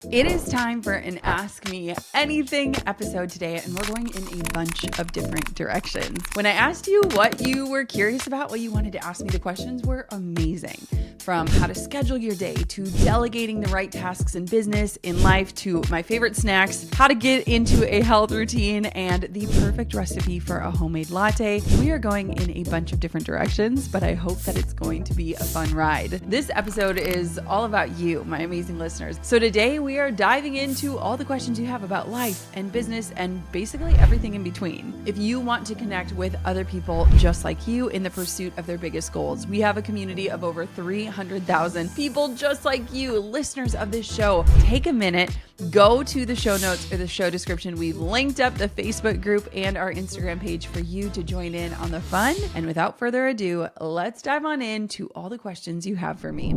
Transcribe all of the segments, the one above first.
It is time for an Ask Me Anything episode today, and we're going in a bunch of different directions. When I asked you what you were curious about, what you wanted to ask me, the questions were amazing. From how to schedule your day, to delegating the right tasks in business, in life, to my favorite snacks, how to get into a health routine, and the perfect recipe for a homemade latte. We are going in a bunch of different directions, but I hope that it's going to be a fun ride. This episode is all about you, my amazing listeners. So today we are diving into all the questions you have about life and business and basically everything in between. If you want to connect with other people just like you in the pursuit of their biggest goals, we have a community of over 300,000 people just like you, listeners of this show. Take a minute, go to the show notes or the show description. We've linked up the Facebook group and our Instagram page for you to join in on the fun. And without further ado, let's dive on into all the questions you have for me.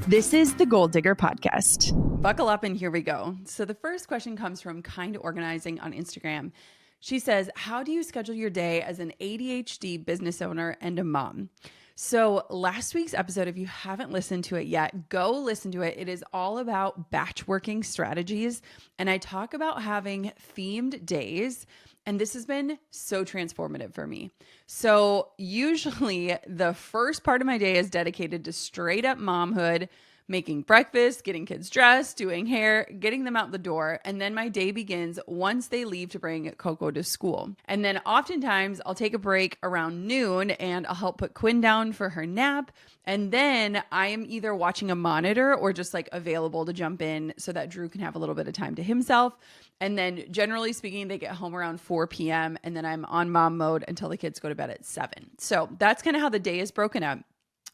This is the Goal Digger Podcast. Buckle up and here we go. So the first question comes from Kind Organizing on Instagram. She says, how do you schedule your day as an ADHD business owner and a mom? So last week's episode, if you haven't listened to it yet, go listen to it. It is all about batch working strategies. And I talk about having themed days. And this has been so transformative for me. So usually the first part of my day is dedicated to straight up momhood, making breakfast, getting kids dressed, doing hair, getting them out the door. And then my day begins once they leave to bring Coco to school. And then oftentimes I'll take a break around noon and I'll help put Quinn down for her nap. And then I am either watching a monitor or just like available to jump in so that Drew can have a little bit of time to himself. And then generally speaking, they get home around 4 p.m. and then I'm on mom mode until the kids go to bed at 7. So that's kind of how the day is broken up.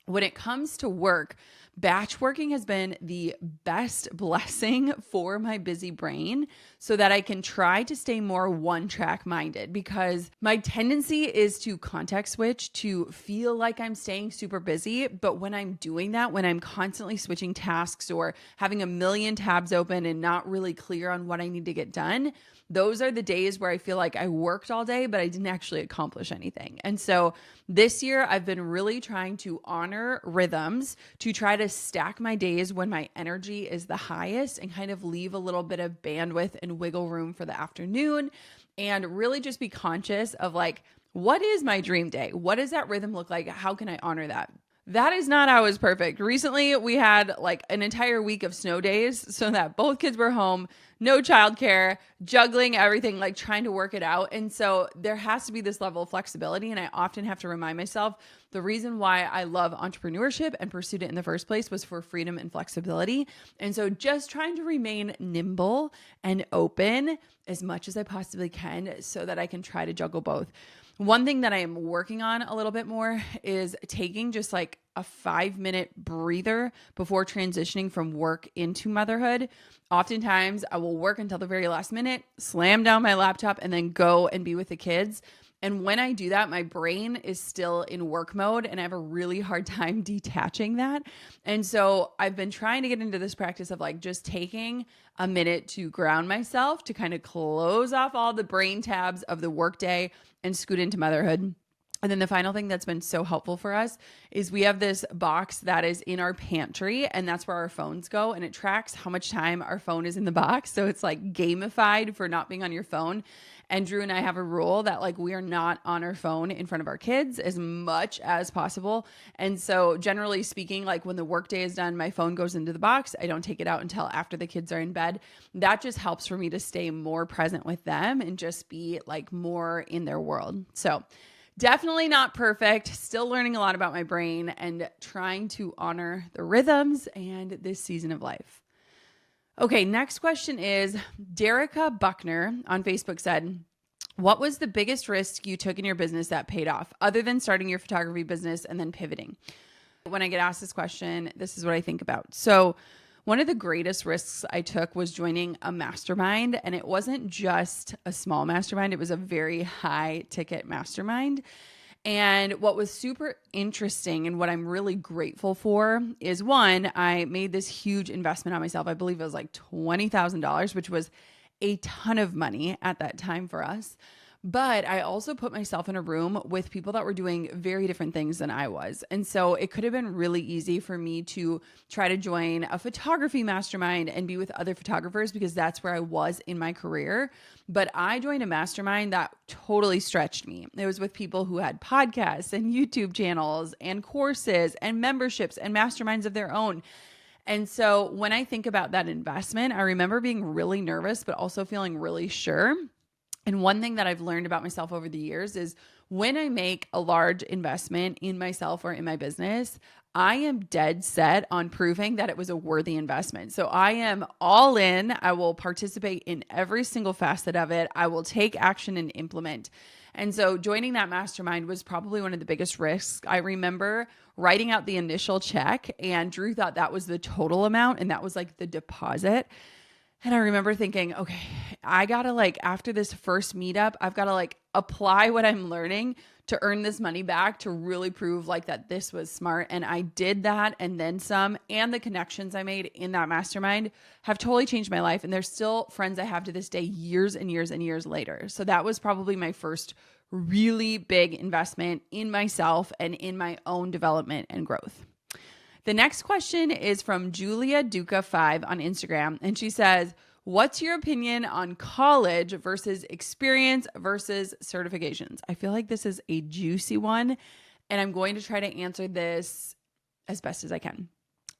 When it comes to work, batch working has been the best blessing for my busy brain so that I can try to stay more one-track minded, because my tendency is to context switch, to feel like I'm staying super busy. But when I'm doing that, when I'm constantly switching tasks or having a million tabs open and not really clear on what I need to get done, those are the days where I feel like I worked all day, but I didn't actually accomplish anything. And so this year I've been really trying to honor rhythms, to try to stack my days when my energy is the highest and kind of leave a little bit of bandwidth and wiggle room for the afternoon, and really just be conscious of like, what is my dream day? What does that rhythm look like? How can I honor that? That is not always perfect. Recently, we had like an entire week of snow days so that both kids were home, no childcare, juggling everything, like trying to work it out. And so there has to be this level of flexibility. And I often have to remind myself the reason why I love entrepreneurship and pursued it in the first place was for freedom and flexibility. And so just trying to remain nimble and open as much as I possibly can so that I can try to juggle both. One thing that I am working on a little bit more is taking just like a 5-minute breather before transitioning from work into motherhood. Oftentimes I will work until the very last minute, slam down my laptop, and then go and be with the kids. And when I do that, my brain is still in work mode and I have a really hard time detaching that. And so I've been trying to get into this practice of like just taking a minute to ground myself, to kind of close off all the brain tabs of the workday and scoot into motherhood. And then the final thing that's been so helpful for us is we have this box that is in our pantry, and that's where our phones go, and it tracks how much time our phone is in the box. So it's like gamified for not being on your phone. And Drew and I have a rule that like we are not on our phone in front of our kids as much as possible. And so generally speaking, like when the workday is done, my phone goes into the box. I don't take it out until after the kids are in bed. That just helps for me to stay more present with them and just be like more in their world. So definitely not perfect. Still learning a lot about my brain and trying to honor the rhythms and this season of life. Okay, next question is Derica Buckner on Facebook said, what was the biggest risk you took in your business that paid off other than starting your photography business and then pivoting? When I get asked this question, this is what I think about. So one of the greatest risks I took was joining a mastermind, and it wasn't just a small mastermind. It was a very high ticket mastermind. And what was super interesting and what I'm really grateful for is, one, I made this huge investment on myself. I believe it was like $20,000, which was a ton of money at that time for us. But I also put myself in a room with people that were doing very different things than I was. And so it could have been really easy for me to try to join a photography mastermind and be with other photographers because that's where I was in my career. But I joined a mastermind that totally stretched me. It was with people who had podcasts and YouTube channels and courses and memberships and masterminds of their own. And so when I think about that investment, I remember being really nervous, but also feeling really sure. And one thing that I've learned about myself over the years is when I make a large investment in myself or in my business, I am dead set on proving that it was a worthy investment. So I am all in. I will participate in every single facet of it. I will take action and implement. And so joining that mastermind was probably one of the biggest risks. I remember writing out the initial check, and Drew thought that was the total amount, and that was like the deposit. And I remember thinking, okay, I gotta after this first meetup, I've gotta apply what I'm learning to earn this money back to really prove that this was smart. And I did that and then some, and the connections I made in that mastermind have totally changed my life. And there's still friends I have to this day, years and years and years later. So that was probably my first really big investment in myself and in my own development and growth. The next question is from Julia Duca 5 on Instagram. And she says, what's your opinion on college versus experience versus certifications? I feel like this is a juicy one, and I'm going to try to answer this as best as I can.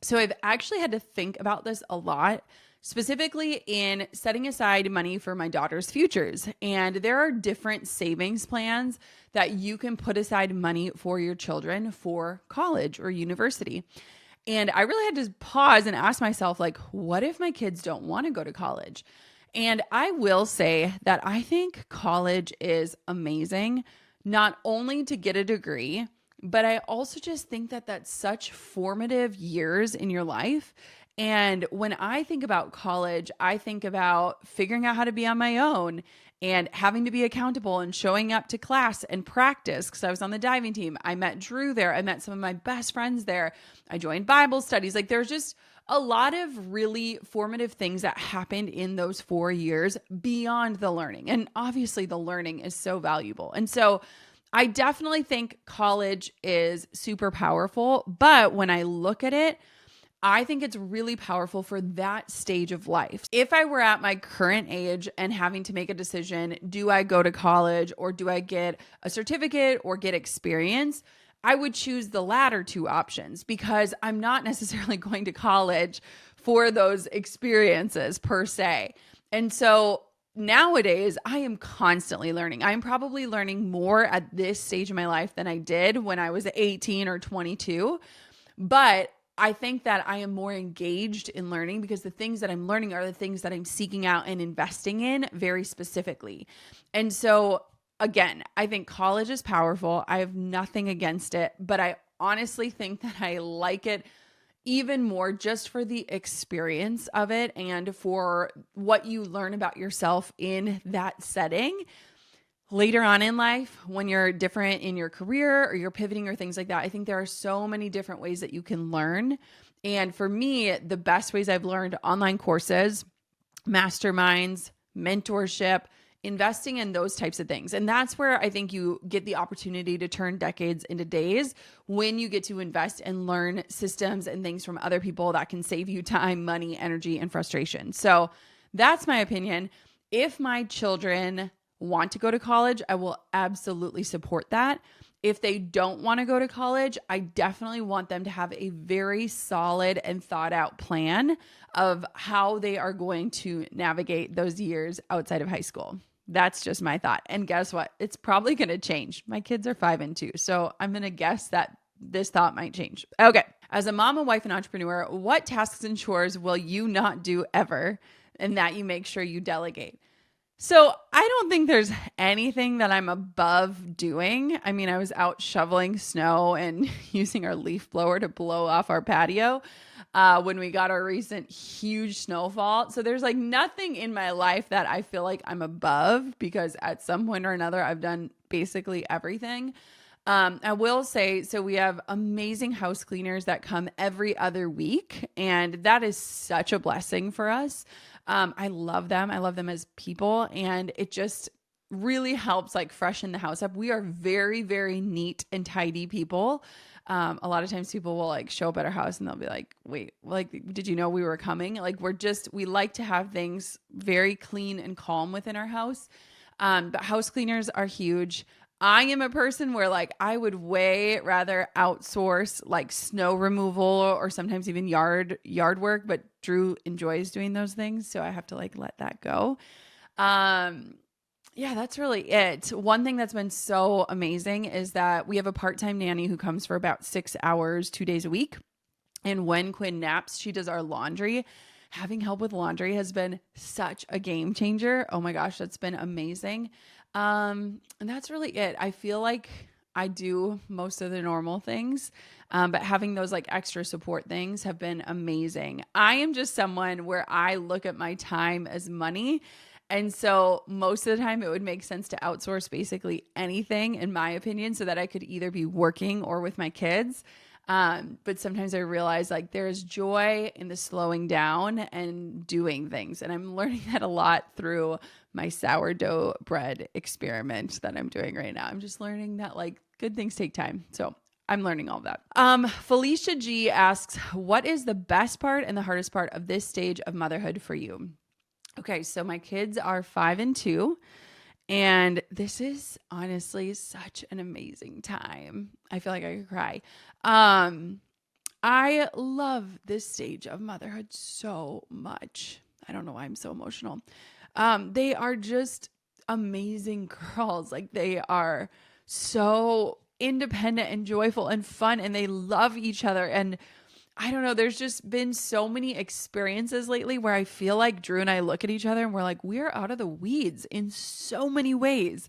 So I've actually had to think about this a lot, specifically in setting aside money for my daughter's futures. And there are different savings plans that you can put aside money for your children for college or university. And I really had to pause and ask myself, what if my kids don't want to go to college? And I will say that I think college is amazing, not only to get a degree, but I also just think that that's such formative years in your life. And when I think about college, I think about figuring out how to be on my own and having to be accountable and showing up to class and practice because I was on the diving team. I met Drew there. I met some of my best friends there. I joined Bible studies. There's just a lot of really formative things that happened in those 4 years beyond the learning. And obviously the learning is so valuable. And so I definitely think college is super powerful. But when I look at it, I think it's really powerful for that stage of life. If I were at my current age and having to make a decision, do I go to college or do I get a certificate or get experience? I would choose the latter two options because I'm not necessarily going to college for those experiences per se. And so nowadays, I am constantly learning. I'm probably learning more at this stage of my life than I did when I was 18 or 22. But I think that I am more engaged in learning because the things that I'm learning are the things that I'm seeking out and investing in very specifically. And so again, I think college is powerful. I have nothing against it, but I honestly think that I like it even more just for the experience of it and for what you learn about yourself in that setting. Later on in life, when you're different in your career or you're pivoting or things like that, I think there are so many different ways that you can learn. And for me, the best ways I've learned: online courses, masterminds, mentorship, investing in those types of things. And that's where I think you get the opportunity to turn decades into days when you get to invest and learn systems and things from other people that can save you time, money, energy, and frustration. So that's my opinion. If my children want to go to college, I will absolutely support that. If they don't want to go to college, I definitely want them to have a very solid and thought out plan of how they are going to navigate those years outside of high school. That's just my thought. And guess what? It's probably going to change. My kids are 5 and 2. So I'm going to guess that this thought might change. Okay. As a mom, a wife, and entrepreneur, what tasks and chores will you not do ever and that you make sure you delegate? So I don't think there's anything that I'm above doing. I mean, I was out shoveling snow and using our leaf blower to blow off our patio when we got our recent huge snowfall. So there's nothing in my life that I feel like I'm above because at some point or another, I've done basically everything. I will say, so we have amazing house cleaners that come every other week, and that is such a blessing for us. I love them. I love them as people, and it just, really helps like freshen the house up. We are very, very neat and tidy people. A lot of times people will like show up at our house and they'll be like, wait, like, did you know we were coming? Like we like to have things very clean and calm within our house. But house cleaners are huge. I am a person where like I would way rather outsource like snow removal or sometimes even yard work, but Drew enjoys doing those things, so I have to like let that go. Yeah, that's really it. One thing that's been so amazing is that we have a part-time nanny who comes for about 6 hours, 2 days a week. And when Quinn naps, she does our laundry. Having help with laundry has been such a game changer. Oh my gosh, that's been amazing. And that's really it. I feel like I do most of the normal things, but having those like extra support things have been amazing. I am just someone where I look at my time as money. And so most of the time it would make sense to outsource basically anything, in my opinion, so that I could either be working or with my kids. But sometimes I realize like there's joy in the slowing down and doing things. And I'm learning that a lot through my sourdough bread experiment that I'm doing right now. I'm just learning that like good things take time. So I'm learning all of that. Felicia G asks, what is the best part and the hardest part of this stage of motherhood for you? Okay, so my kids are 5 and 2, and this is honestly such an amazing time. I feel like I could cry. I love this stage of motherhood so much. I don't know why I'm so emotional. They are just amazing girls. Like they are so independent and joyful and fun, and they love each other. And I don't know, there's just been so many experiences lately where I feel like Drew and I look at each other and we're like, we're out of the weeds in so many ways.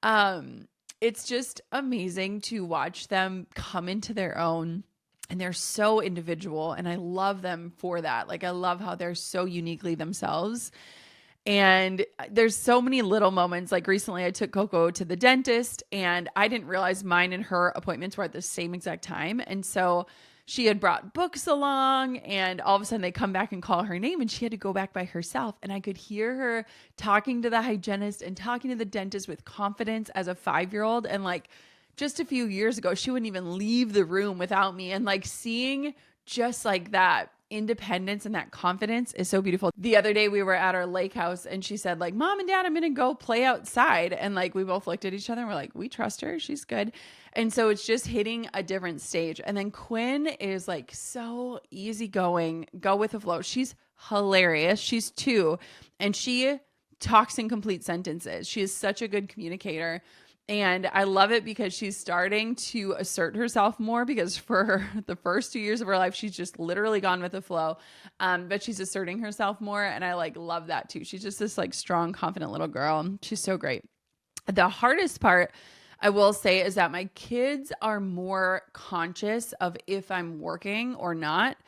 It's just amazing to watch them come into their own, and they're so individual, and I love them for that. Like I love how they're so uniquely themselves. And there's so many little moments. Like recently I took Coco to the dentist and I didn't realize mine and her appointments were at the same exact time. And so she had brought books along, and all of a sudden they come back and call her name, and she had to go back by herself. And I could hear her talking to the hygienist and talking to the dentist with confidence as a 5-year-old. And like just a few years ago, she wouldn't even leave the room without me. And like seeing just like that independence and that confidence is so beautiful. The other day we were at our lake house and she said like, Mom and Dad, I'm going to go play outside. And like, we both looked at each other and we're like, we trust her. She's good. And so it's just hitting a different stage. And then Quinn is like so easygoing, go with the flow. She's hilarious. She's 2 and she talks in complete sentences. She is such a good communicator. And I love it because she's starting to assert herself more, because for the first 2 years of her life, she's just literally gone with the flow. But she's asserting herself more. And I like love that too. She's just this like strong, confident little girl. She's so great. The hardest part, I will say, is that my kids are more conscious of if I'm working or not.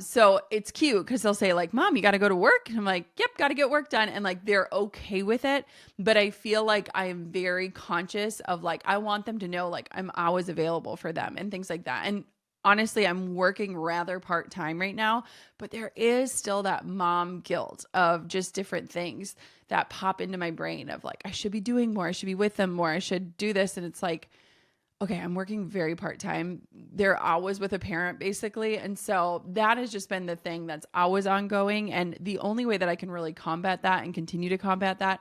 So it's cute because they'll say like, Mom, you got to go to work. And I'm like, yep, got to get work done. And like, they're okay with it. But I feel like I am very conscious of like, I want them to know like I'm always available for them and things like that. And honestly, I'm working rather part-time right now, but there is still that mom guilt of just different things that pop into my brain of like, I should be doing more. I should be with them more. I should do this. And it's like, okay, I'm working very part-time. They're always with a parent basically. And so that has just been the thing that's always ongoing. And the only way that I can really combat that and continue to combat that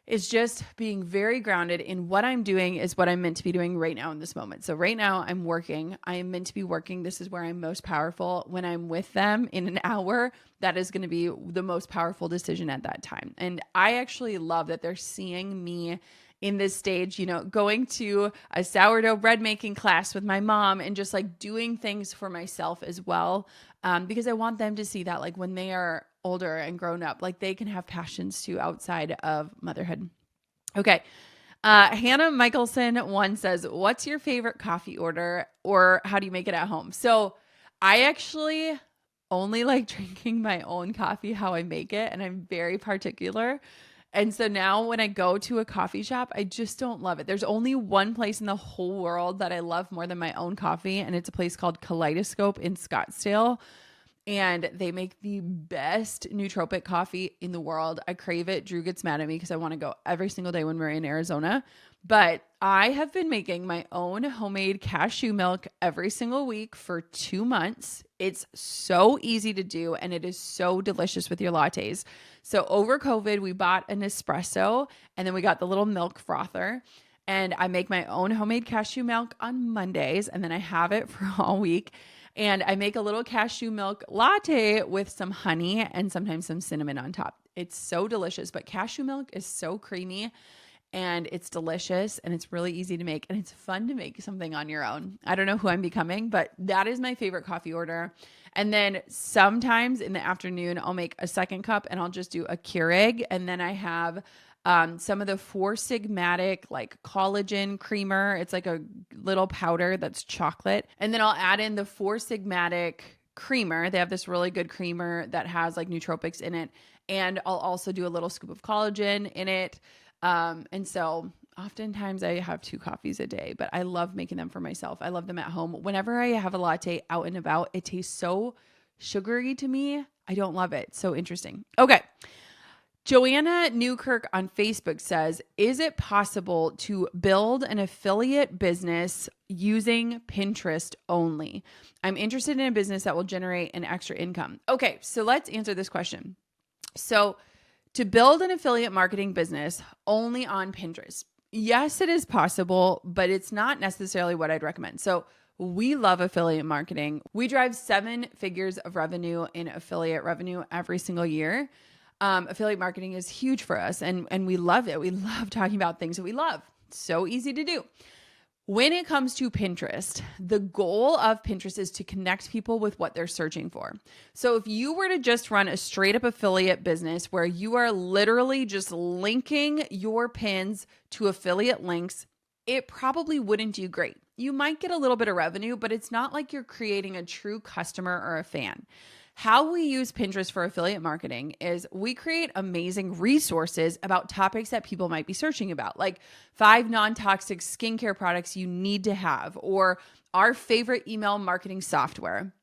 is just being very grounded in what I'm doing is what I'm meant to be doing right now in this moment. So right now I'm working. I am meant to be working. This is where I'm most powerful. When I'm with them in an hour, that is going to be the most powerful decision at that time. And I actually love that they're seeing me in this stage, you know, going to a sourdough bread making class with my mom and just like doing things for myself as well. Because I want them to see that like when they are older and grown up, like they can have passions too outside of motherhood. Okay. Hannah Michelson one says, what's your favorite coffee order, or how do you make it at home? So I actually only like drinking my own coffee, how I make it. And I'm very particular. And so now when I go to a coffee shop, I just don't love it. There's only one place in the whole world that I love more than my own coffee. And it's a place called Kaleidoscope in Scottsdale. and they make the best nootropic coffee in the world. I crave it. Drew gets mad at me because I want to go every single day when we're in Arizona. But I have been making my own homemade cashew milk every single week for 2 months. It's so easy to do, and it is so delicious with your lattes. So over COVID, we bought an espresso, and then we got the little milk frother. And I make my own homemade cashew milk on Mondays, and then I have it for all week. And I make a little cashew milk latte with some honey and sometimes some cinnamon on top. It's so delicious, but cashew milk is so creamy and it's delicious and it's really easy to make and it's fun to make something on your own. I don't know who I'm becoming, but that is my favorite coffee order. And then sometimes in the afternoon, I'll make a second cup and I'll just do a Keurig. And then I have some of the Four Sigmatic like collagen creamer. It's like a little powder that's chocolate. And then I'll add in the Four Sigmatic creamer. They have this really good creamer that has like nootropics in it. And I'll also do a little scoop of collagen in it. And so oftentimes I have 2 coffees a day, but I love making them for myself. I love them at home. Whenever I have a latte out and about, it tastes so sugary to me. I don't love it. So interesting. Okay. Joanna Newkirk on Facebook says, is it possible to build an affiliate business using Pinterest only? I'm interested in a business that will generate an extra income. Okay, so let's answer this question. So to build an affiliate marketing business only on Pinterest, yes, it is possible, but it's not necessarily what I'd recommend. So we love affiliate marketing. We drive 7 figures of revenue in affiliate revenue every single year. Affiliate marketing is huge for us and we love it. We love talking about things that we love. So easy to do. When it comes to Pinterest, the goal of Pinterest is to connect people with what they're searching for. So if you were to just run a straight up affiliate business where you are literally just linking your pins to affiliate links, it probably wouldn't do great. You might get a little bit of revenue, but it's not like you're creating a true customer or a fan. How we use Pinterest for affiliate marketing is we create amazing resources about topics that people might be searching about, like 5 non-toxic skincare products you need to have, or our favorite email marketing software.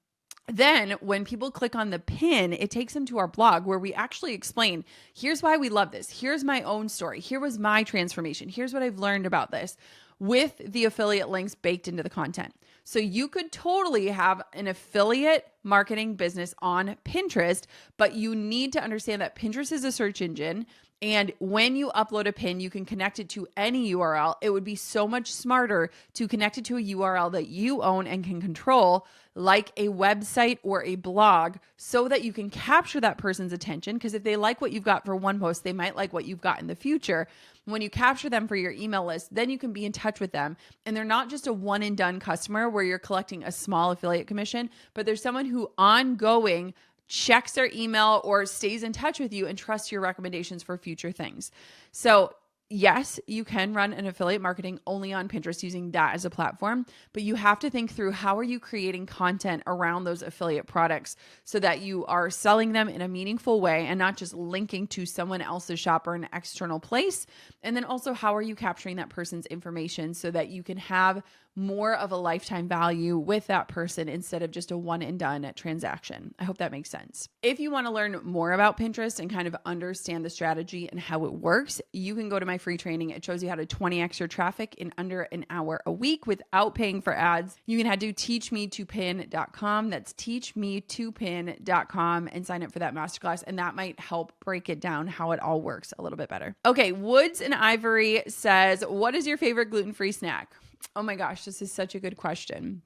Then when people click on the pin, it takes them to our blog where we actually explain, here's why we love this. Here's my own story. Here was my transformation. Here's what I've learned about this, with the affiliate links baked into the content. So you could totally have an affiliate marketing business on Pinterest, but you need to understand that Pinterest is a search engine. And when you upload a pin, you can connect it to any URL. It would be so much smarter to connect it to a URL that you own and can control, like a website or a blog, so that you can capture that person's attention. Because if they like what you've got for one post, they might like what you've got in the future. When you capture them for your email list, then you can be in touch with them. And they're not just a one and done customer where you're collecting a small affiliate commission, but there's someone who ongoing checks their email or stays in touch with you and trusts your recommendations for future things. So yes, you can run an affiliate marketing only on Pinterest using that as a platform, but you have to think through, how are you creating content around those affiliate products so that you are selling them in a meaningful way and not just linking to someone else's shop or an external place? And then also, how are you capturing that person's information so that you can have more of a lifetime value with that person instead of just a one and done transaction? I hope that makes sense. If you want to learn more about Pinterest and kind of understand the strategy and how it works, you can go to my free training. It shows you how to 20x your traffic in under an hour a week without paying for ads. You can head to teachme2pin.com. That's teachme2pin.com and sign up for that masterclass. And that might help break it down how it all works a little bit better. Okay. Woods and Ivory says, what is your favorite gluten-free snack? Oh my gosh, this is such a good question.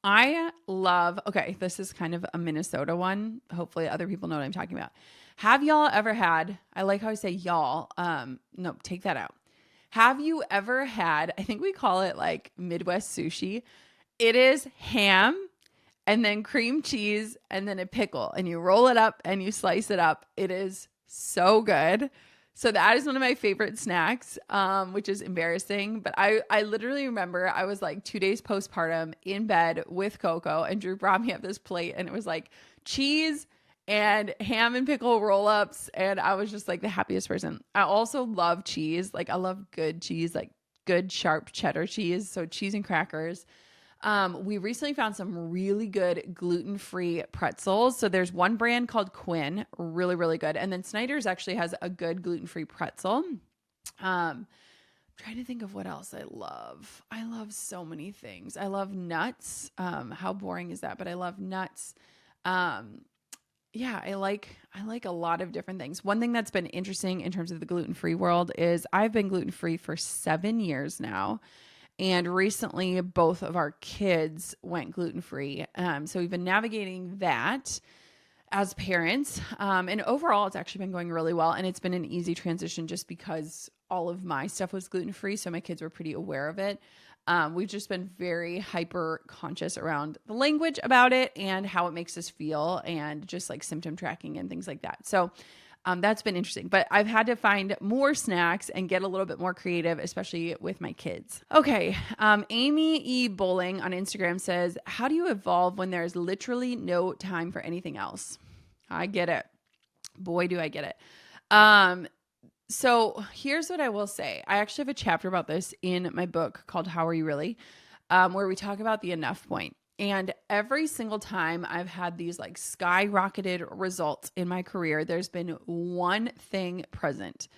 Okay, this is kind of a Minnesota one. Hopefully other people know what I'm talking about. Have y'all ever had, I like how I say y'all, no, take that out. Have you ever had, I think we call it like Midwest sushi. It is ham and then cream cheese and then a pickle, and you roll it up and you slice it up. It is so good. So that is one of my favorite snacks, which is embarrassing. But I literally remember I was like 2 days postpartum in bed with Coco, and Drew brought me up this plate, and it was like cheese and ham and pickle roll-ups. And I was just like the happiest person. I also love cheese. Like I love good cheese, like good sharp cheddar cheese. So cheese and crackers. We recently found some really good gluten-free pretzels. So there's one brand called Quinn, really, really good. And then Snyder's actually has a good gluten-free pretzel. Trying to think of what else I love. I love so many things. I love nuts. How boring is that? But I love nuts. Yeah, I like a lot of different things. One thing that's been interesting in terms of the gluten-free world is I've been gluten-free for 7 years now. And recently both of our kids went gluten-free. So we've been navigating that as parents. And overall, it's actually been going really well. And it's been an easy transition just because all of my stuff was gluten-free. So my kids were pretty aware of it. We've just been very hyper conscious around the language about it and how it makes us feel and just like symptom tracking and things like that. So that's been interesting, but I've had to find more snacks and get a little bit more creative, especially with my kids. Okay. Amy E. Bowling on Instagram says, how do you evolve when there's literally no time for anything else? I get it. Boy, do I get it. So here's what I will say. I actually have a chapter about this in my book called How Are You Really? Where we talk about the enough point. And every single time I've had these like skyrocketed results in my career, there's been one thing present.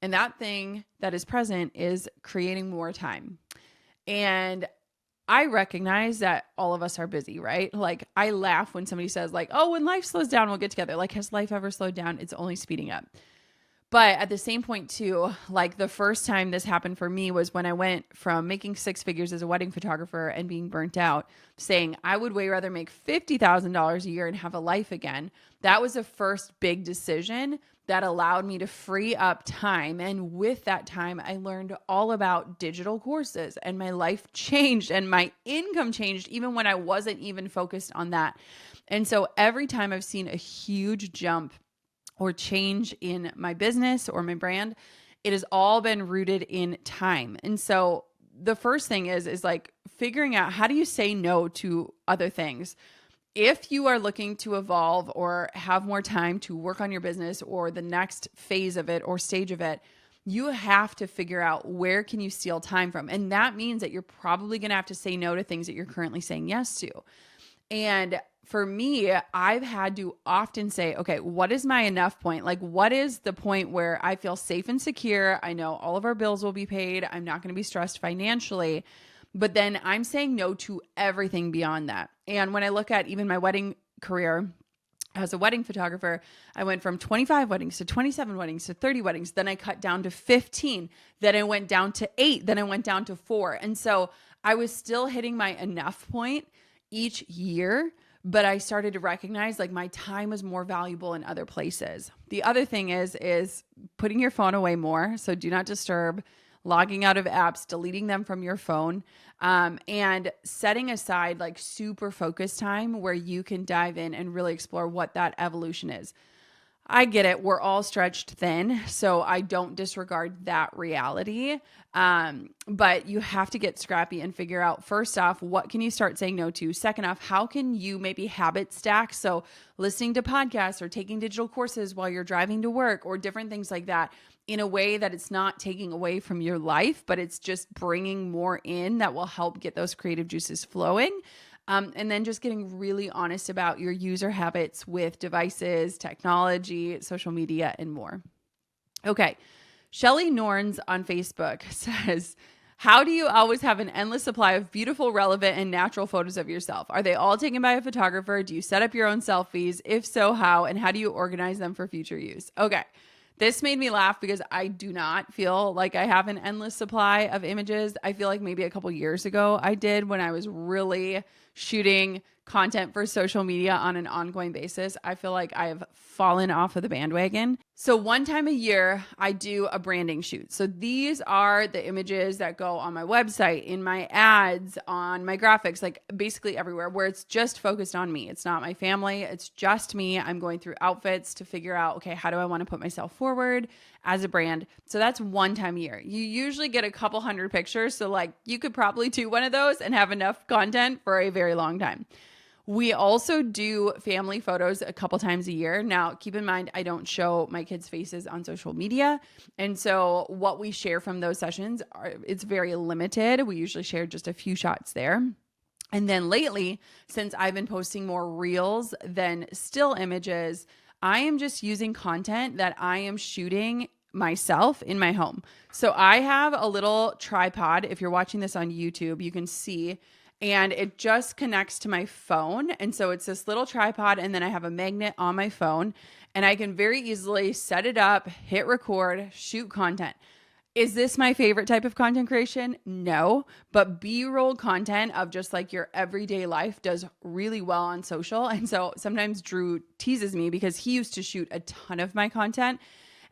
And that thing that is present is creating more time. And I recognize that all of us are busy, right? Like I laugh when somebody says like, oh, when life slows down, we'll get together. Like, has life ever slowed down? It's only speeding up. But at the same point too, like the first time this happened for me was when I went from making 6 figures as a wedding photographer and being burnt out, saying I would way rather make $50,000 a year and have a life again. That was the first big decision that allowed me to free up time. And with that time, I learned all about digital courses and my life changed and my income changed even when I wasn't even focused on that. And so every time I've seen a huge jump or change in my business or my brand, it has all been rooted in time. And so the first thing is like figuring out how do you say no to other things. If you are looking to evolve or have more time to work on your business or the next phase of it or stage of it, you have to figure out where can you steal time from. And that means that you're probably going to have to say no to things that you're currently saying yes to. And for me, I've had to often say, okay, what is my enough point? Like, what is the point where I feel safe and secure? I know all of our bills will be paid. I'm not going to be stressed financially, but then I'm saying no to everything beyond that. And when I look at even my wedding career as a wedding photographer, I went from 25 weddings to 27 weddings to 30 weddings. Then I cut down to 15. Then I went down to 8. Then I went down to 4. And so I was still hitting my enough point each year, but I started to recognize like my time was more valuable in other places. The other thing is putting your phone away more. So do not disturb, logging out of apps, deleting them from your phone, and setting aside like super focused time where you can dive in and really explore what that evolution is. I get it. We're all stretched thin, so I don't disregard that reality. But you have to get scrappy and figure out, first off, what can you start saying no to? Second off, how can you maybe habit stack? So listening to podcasts or taking digital courses while you're driving to work or different things like that in a way that it's not taking away from your life, but it's just bringing more in that will help get those creative juices flowing. And then just getting really honest about your user habits with devices, technology, social media, and more. Okay. Shelly Norns on Facebook says, how do you always have an endless supply of beautiful, relevant, and natural photos of yourself? Are they all taken by a photographer? Do you set up your own selfies? If so, how? And how do you organize them for future use? Okay. This made me laugh because I do not feel like I have an endless supply of images. I feel like maybe a couple years ago I did when I was really shooting content for social media on an ongoing basis. I feel like I have fallen off of the bandwagon. So one time a year, I do a branding shoot. So these are the images that go on my website, in my ads, on my graphics, like basically everywhere where it's just focused on me. It's not my family. It's just me. I'm going through outfits to figure out, okay, how do I want to put myself forward as a brand? So that's one time a year. You usually get a couple hundred pictures. So like you could probably do one of those and have enough content for a very long time. We also do family photos a couple times a year. Now, keep in mind, I don't show my kids' faces on social media. And so what we share from those sessions, it's very limited. We usually share just a few shots there. And then lately, since I've been posting more reels than still images, I am just using content that I am shooting myself in my home. So I have a little tripod. If you're watching this on YouTube, you can see, and it just connects to my phone. And so it's this little tripod, and then I have a magnet on my phone, and I can very easily set it up, hit record, shoot content. Is this my favorite type of content creation? No, but B-roll content of just like your everyday life does really well on social. And so sometimes Drew teases me because he used to shoot a ton of my content.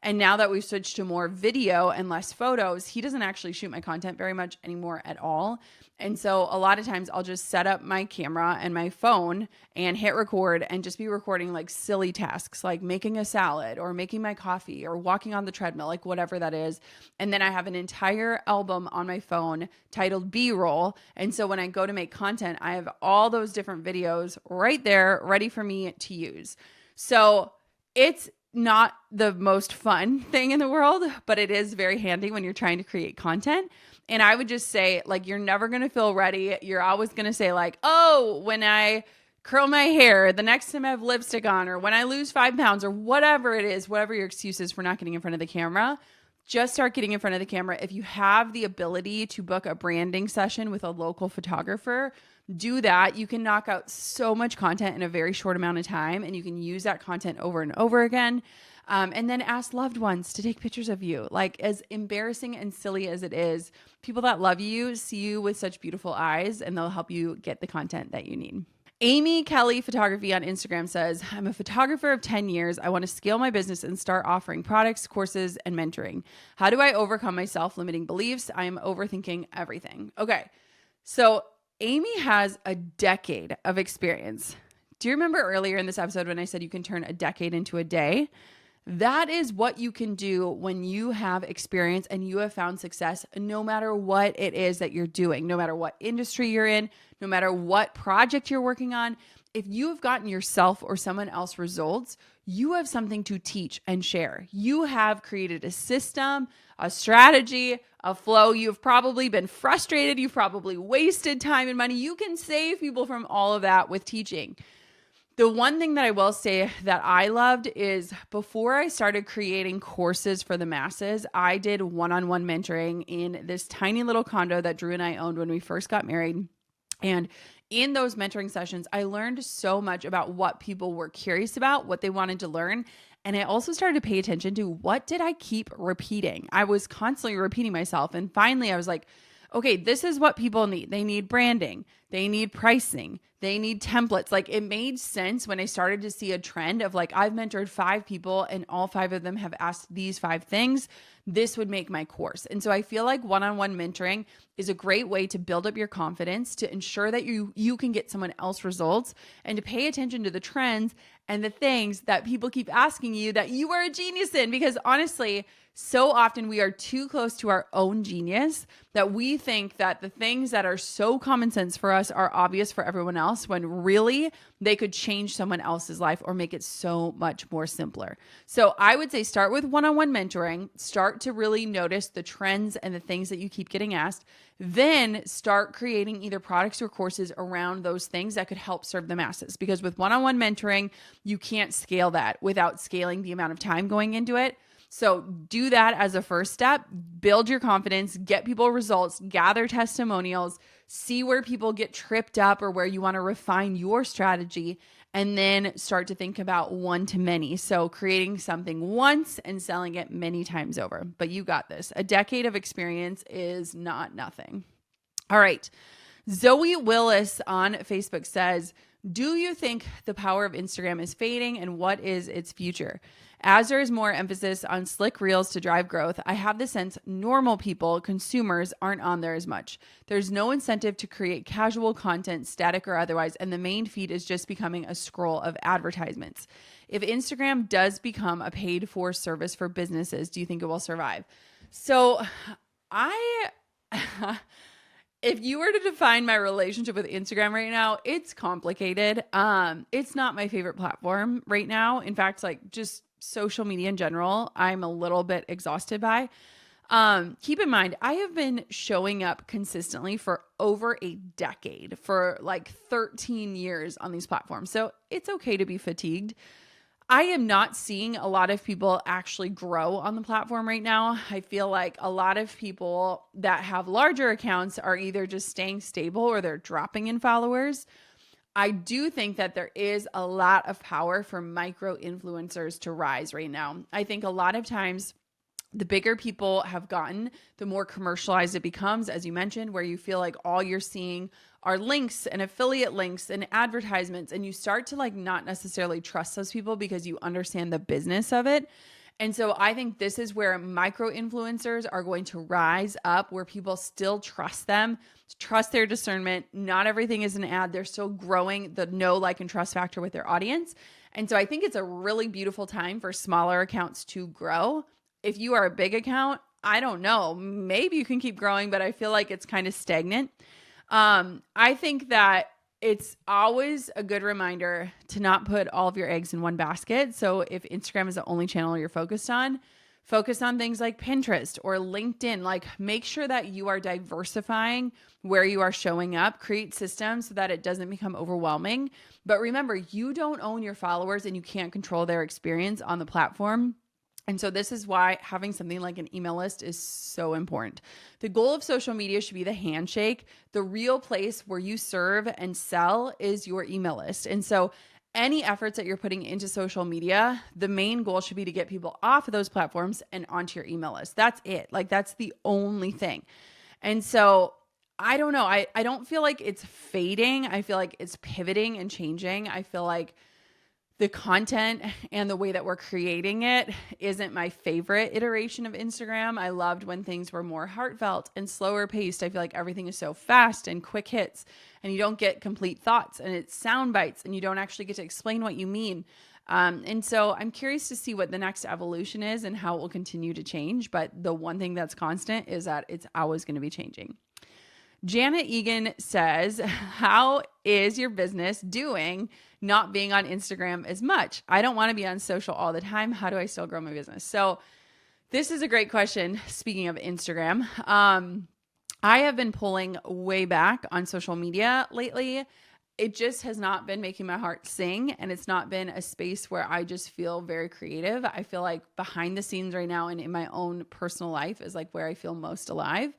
And now that we've switched to more video and less photos, he doesn't actually shoot my content very much anymore at all. And so a lot of times I'll just set up my camera and my phone and hit record and just be recording like silly tasks like making a salad or making my coffee or walking on the treadmill, like whatever that is. And then I have an entire album on my phone titled B-roll. And so when I go to make content, I have all those different videos right there ready for me to use. So it's not the most fun thing in the world, but it is very handy when you're trying to create content. And I would just say, like, you're never going to feel ready. You're always going to say like, oh, when I curl my hair, the next time I have lipstick on, or when I lose 5 pounds, or whatever it is, whatever your excuse is for not getting in front of the camera, just start getting in front of the camera. If you have the ability to book a branding session with a local photographer, do that. You can knock out so much content in a very short amount of time, and you can use that content over and over again. And then ask loved ones to take pictures of you. Like, as embarrassing and silly as it is, people that love you see you with such beautiful eyes, and they'll help you get the content that you need. Amy Kelly Photography on Instagram says, I'm a photographer of 10 years. I want to scale my business and start offering products, courses, and mentoring. How do I overcome my self-limiting beliefs? I am overthinking everything. Okay, so Amy has a decade of experience. Do you remember earlier in this episode when I said you can turn a decade into a day? That is what you can do when you have experience and you have found success, no matter what it is that you're doing, no matter what industry you're in, no matter what project you're working on. If you have gotten yourself or someone else results, you have something to teach and share. You have created a system, a strategy, a flow. You've probably been frustrated. You've probably wasted time and money. You can save people from all of that with teaching. The one thing that I will say that I loved is before I started creating courses for the masses, I did one-on-one mentoring in this tiny little condo that Drew and I owned when we first got married. And in those mentoring sessions, I learned so much about what people were curious about, what they wanted to learn. And I also started to pay attention to what did I keep repeating. I was constantly repeating myself. And finally, I was like, okay, this is what people need. They need branding. They need pricing. They need templates. Like, it made sense when I started to see a trend of like, I've mentored 5 people and all 5 of them have asked these 5 things. This would make my course. And so I feel like one-on-one mentoring is a great way to build up your confidence, to ensure that you can get someone else results, and to pay attention to the trends and the things that people keep asking you that you are a genius in. Because honestly, so often we are too close to our own genius that we think that the things that are so common sense for us are obvious for everyone else, when really they could change someone else's life or make it so much more simpler. So I would say start with one-on-one mentoring, start to really notice the trends and the things that you keep getting asked, then start creating either products or courses around those things that could help serve the masses. Because with one-on-one mentoring, you can't scale that without scaling the amount of time going into it. So do that as a first step, build your confidence, get people results, gather testimonials, see where people get tripped up or where you want to refine your strategy, and then start to think about one-to-many. So creating something once and selling it many times over. But you got this. A decade of experience is not nothing. All right. Zoe Willis on Facebook says, do you think the power of Instagram is fading, and what is its future? As there is more emphasis on slick reels to drive growth, I have the sense normal people, consumers, aren't on there as much. There's no incentive to create casual content, static or otherwise, and the main feed is just becoming a scroll of advertisements. If Instagram does become a paid for service for businesses, do you think it will survive? So if you were to define my relationship with Instagram right now, it's complicated. It's not my favorite platform right now. In fact, like just social media in general, I'm a little bit exhausted by. Keep in mind, I have been showing up consistently for over a decade, for like 13 years on these platforms. So it's okay to be fatigued. I am not seeing a lot of people actually grow on the platform right now. I feel like a lot of people that have larger accounts are either just staying stable or they're dropping in followers. I do think that there is a lot of power for micro influencers to rise right now. I think a lot of times the bigger people have gotten, the more commercialized it becomes, as you mentioned, where you feel like all you're seeing are links and affiliate links and advertisements, and you start to like not necessarily trust those people because you understand the business of it. And so I think this is where micro influencers are going to rise up, where people still trust them, trust their discernment. Not everything is an ad. They're still growing the know, like, and trust factor with their audience. And so I think it's a really beautiful time for smaller accounts to grow. If you are a big account, I don't know, maybe you can keep growing, but I feel like it's kind of stagnant. I think that it's always a good reminder to not put all of your eggs in one basket. So if Instagram is the only channel you're focus on things like Pinterest or LinkedIn. Like, make sure that you are diversifying where you are showing up, create systems so that it doesn't become overwhelming. But remember, you don't own your followers and you can't control their experience on the platform. And so this is why having something like an email list is so important. The goal of social media should be the handshake. The real place where you serve and sell is your email list. And so any efforts that you're putting into social media, the main goal should be to get people off of those platforms and onto your email list. That's it. Like, that's the only thing. And so I don't know. I don't feel like it's fading. I feel like it's pivoting and changing. I feel like the content and the way that we're creating it isn't my favorite iteration of Instagram. I loved when things were more heartfelt and slower paced. I feel like everything is so fast and quick hits, and you don't get complete thoughts, and it's sound bites, and you don't actually get to explain what you mean. And so I'm curious to see what the next evolution is and how it will continue to change. But the one thing that's constant is that it's always going to be changing. Janet Egan says, how is your business doing not being on Instagram as much? I don't want to be on social all the time. How do I still grow my business? So this is a great question. Speaking of Instagram, I have been pulling way back on social media lately. It just has not been making my heart sing, and it's not been a space where I just feel very creative. I feel like behind the scenes right now and in my own personal life is like where I feel most alive.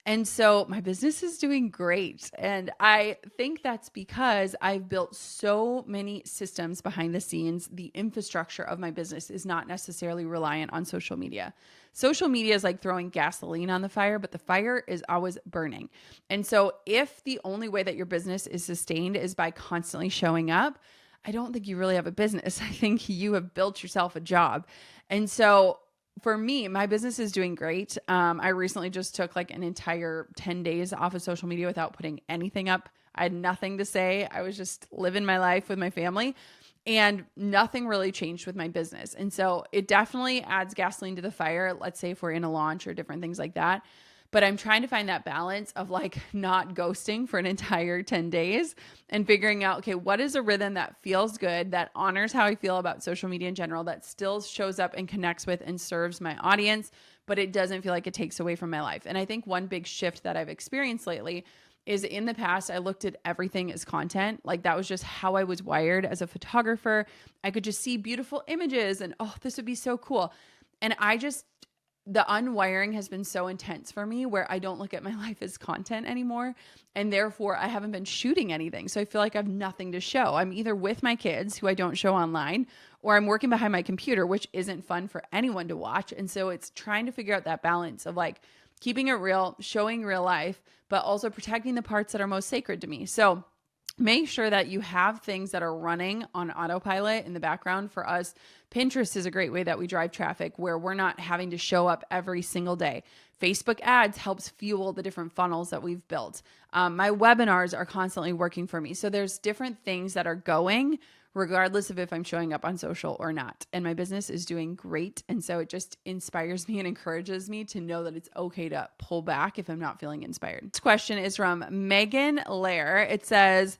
And so my business is doing great. And I think that's because I've built so many systems behind the scenes. The infrastructure of my business is not necessarily reliant on social media. Social media is like throwing gasoline on the fire, but the fire is always burning. And so if the only way that your business is sustained is by constantly showing up, I don't think you really have a business. I think you have built yourself a job. And so for me, my business is doing great. I recently just took like an entire 10 days off of social media without putting anything up. I had nothing to say. I was just living my life with my family, and nothing really changed with my business. And so it definitely adds gasoline to the fire. Let's say if we're in a launch or different things like that. But I'm trying to find that balance of like not ghosting for an entire 10 days and figuring out, okay, what is a rhythm that feels good, that honors how I feel about social media in general, that still shows up and connects with and serves my audience, but it doesn't feel like it takes away from my life. And I think one big shift that I've experienced lately is in the past, I looked at everything as content. Like, that was just how I was wired as a photographer. I could just see beautiful images and, oh, this would be so cool. And the unwiring has been so intense for me where I don't look at my life as content anymore. And therefore I haven't been shooting anything. So I feel like I have nothing to show. I'm either with my kids, who I don't show online, or I'm working behind my computer, which isn't fun for anyone to watch. And so it's trying to figure out that balance of like keeping it real, showing real life, but also protecting the parts that are most sacred to me. So make sure that you have things that are running on autopilot in the background. For us, Pinterest is a great way that we drive traffic, where we're not having to show up every single day. Facebook ads helps fuel the different funnels that we've built. My webinars are constantly working for me. So there's different things that are going regardless of if I'm showing up on social or not. And my business is doing great. And so it just inspires me and encourages me to know that it's okay to pull back if I'm not feeling inspired. This question is from Megan Lair. It says,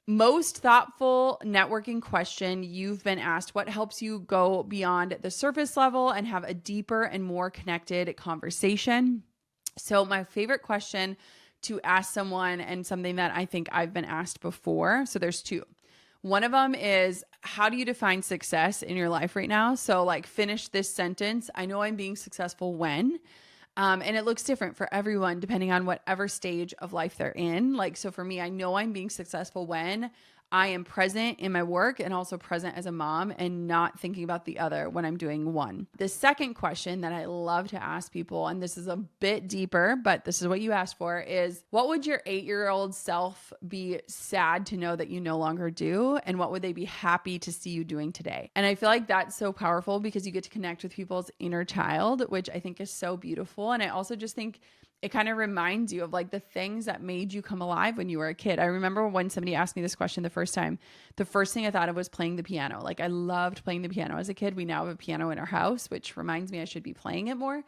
Most thoughtful networking question you've been asked: what helps you go beyond the surface level and have a deeper and more connected conversation? So my favorite question to ask someone, and something that I think I've been asked before. So there's two. One of them is, how do you define success in your life right now? So like, finish this sentence. I know I'm being successful when, and it looks different for everyone depending on whatever stage of life they're in. Like, so for me, I know I'm being successful when I am present in my work and also present as a mom and not thinking about the other when I'm doing one. The second question that I love to ask people, and this is a bit deeper, but this is what you asked for, is what would your 8-year-old self be sad to know that you no longer do? And what would they be happy to see you doing today? And I feel like that's so powerful because you get to connect with people's inner child, which I think is so beautiful. And I also just think it kind of reminds you of like the things that made you come alive when you were a kid. I remember when somebody asked me this question the first time, the first thing I thought of was playing the piano. Like, I loved playing the piano as a kid. We now have a piano in our house, which reminds me I should be playing it more.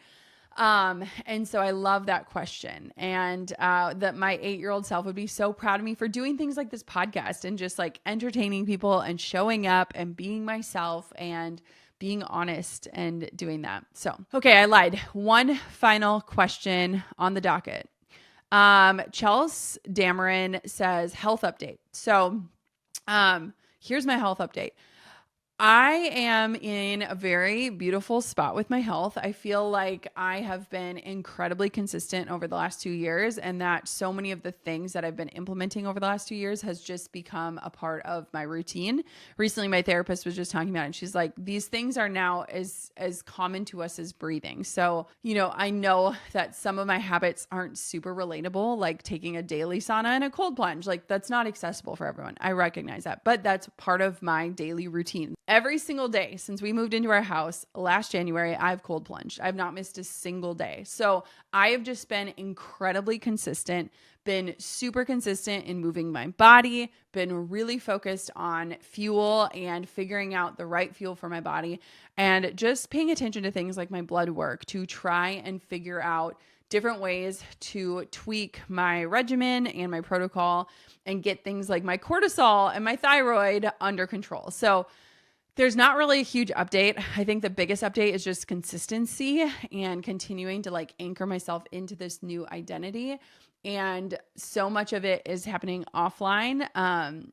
And so I love that question. And that my 8-year-old self would be so proud of me for doing things like this podcast and just like entertaining people and showing up and being myself and being honest and doing that. So, okay, I lied. One final question on the docket. Chels Dameron says, health update. So, here's my health update. I am in a very beautiful spot with my health. I feel like I have been incredibly consistent over the last 2 years, and that so many of the things that I've been implementing over the last 2 years has just become a part of my routine. Recently, my therapist was just talking about it, and she's like, these things are now as common to us as breathing. So, I know that some of my habits aren't super relatable, like taking a daily sauna and a cold plunge. Like, that's not accessible for everyone. I recognize that, but that's part of my daily routine. Every single day since we moved into our house last January, I've cold plunged. I've not missed a single day. So I have just been incredibly consistent, been super consistent in moving my body, been really focused on fuel and figuring out the right fuel for my body, and just paying attention to things like my blood work to try and figure out different ways to tweak my regimen and my protocol and get things like my cortisol and my thyroid under control. So there's not really a huge update. I think the biggest update is just consistency and continuing to like anchor myself into this new identity. And so much of it is happening offline.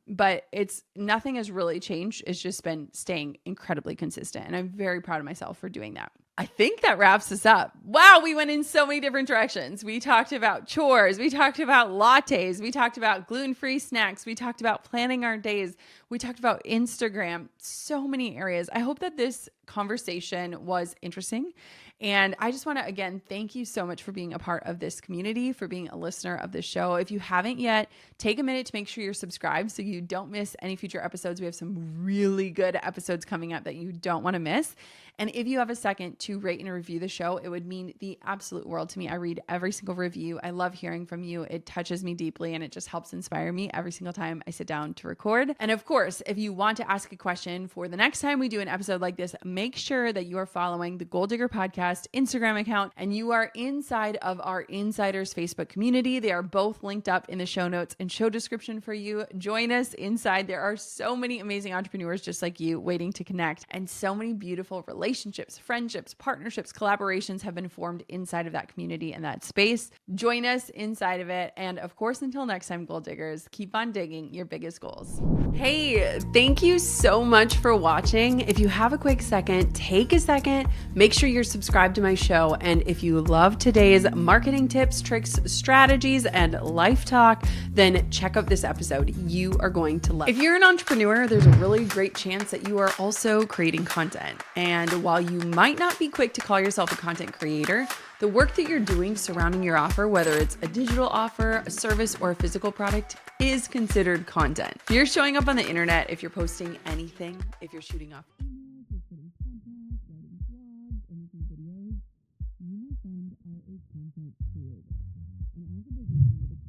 But nothing has really changed. It's just been staying incredibly consistent. And I'm very proud of myself for doing that. I think that wraps us up. Wow, we went in so many different directions. We talked about chores. We talked about lattes. We talked about gluten-free snacks. We talked about planning our days. We talked about Instagram. So many areas. I hope that this conversation was interesting. And I just want to, again, thank you so much for being a part of this community, for being a listener of this show. If you haven't yet, take a minute to make sure you're subscribed so you don't miss any future episodes. We have some really good episodes coming up that you don't want to miss. And if you have a second to rate and review the show, it would mean the absolute world to me. I read every single review. I love hearing from you. It touches me deeply and it just helps inspire me every single time I sit down to record. And of course, if you want to ask a question for the next time we do an episode like this, make sure that you are following the Goal Digger Podcast Instagram account and you are inside of our Insiders Facebook community. They are both linked up in the show notes and show description for you. Join us inside. There are so many amazing entrepreneurs just like you waiting to connect, and so many beautiful relationships, friendships, partnerships, collaborations have been formed inside of that community and that space. Join us inside of it. And of course, until next time, Goal Diggers, keep on digging your biggest goals. Hey, thank you so much for watching. If you have a quick second, take a second, make sure you're subscribed to my show. And if you love today's marketing tips, tricks, strategies, and life talk, then check out this episode. You are going to love it. If you're an entrepreneur, there's a really great chance that you are also creating content. And while you might not be quick to call yourself a content creator, the work that you're doing surrounding your offer, whether it's a digital offer, a service, or a physical product, is considered content. You're showing up on the internet if you're posting anything, if you're shooting off emails, if you're putting podcasts, writing blogs, or making videos, you, my friend, are a content creator. And as a business owner,